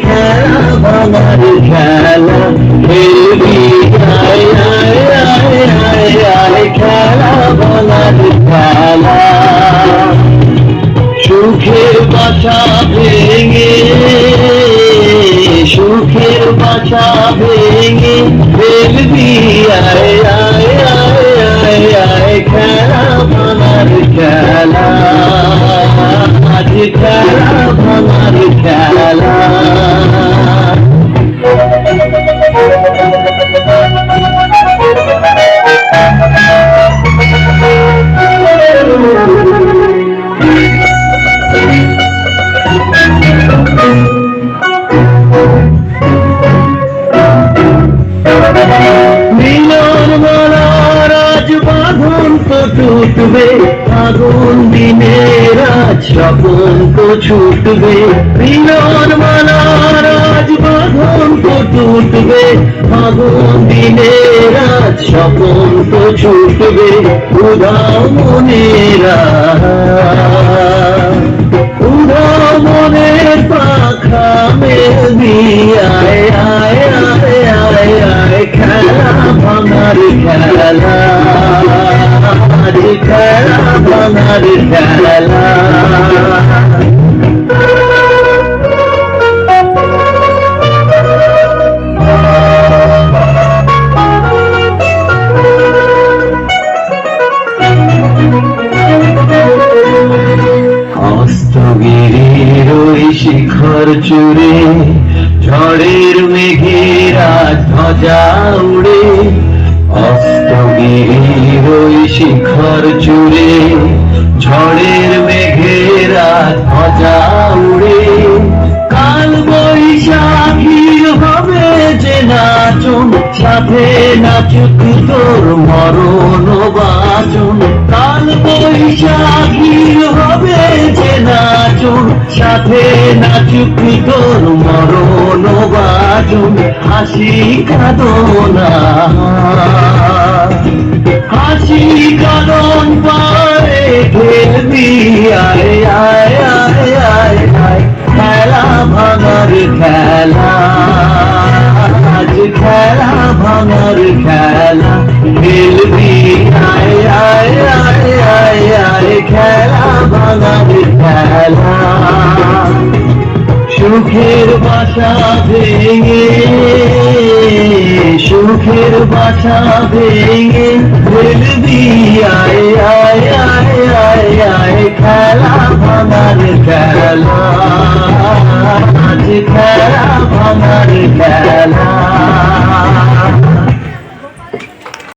খেলা ভাঙার খেলা খেলবি আয় আয় আয় আয় আয় খেলা ভাঙার খেলা সুখের বাসা ভেঙে সুখের বাসা ভেঙে খেলবি আয় আয় আয় আয় আয় খেলা ভাঙার খেলা আজ খেলা ভাঙার খেলা মিলন মালার আজ বাঁধন তো টুটবে আগুন দিনের আজ স্বপন তো ছুটবে মিলন মালার আজ বাঁধন তো টুটবে আগুন দিনের আজ স্বপন তো ছুটবে উদাও মনেরা উদাও মনের পাখা মেলবি আয় আয় আয় আয় আয় খেলা ভাঙার খেলা আজ খেলা ভাঙার খেলা অস্তগিরির ওই শিখর চূড়ে ঝড়ের মেঘের আজ ধ্বজা উড়ে অস্তগিরির ওই শিখর চূড়ে ঝড়ের মেঘের আজ ধ্বজা উড়ে কাল বৈশাখীর হবে যে নাচন সাথে নাচুক তোর মরণ বাচন কাল বৈশাখীর হবে যে নাচন সাথে নাচুক তোর মরণ বাচন হাসি কাঁদনা হাসি কাঁদন পারে খেলবি আয় আয় আয় আয় আয় খেলা ভাঙার খেলা আজ খেলা ভাঙার খেলা খেলবি আয় আয় আয় আয় আয় খেলা ভাঙার খেলা সুখের বাসা ভেঙে সুখের বাসা ভেঙে খেলবি আয় আয় আয় আয় আয় খেলা ভাঙার খেলা আজ খেলা ভাঙার খেলা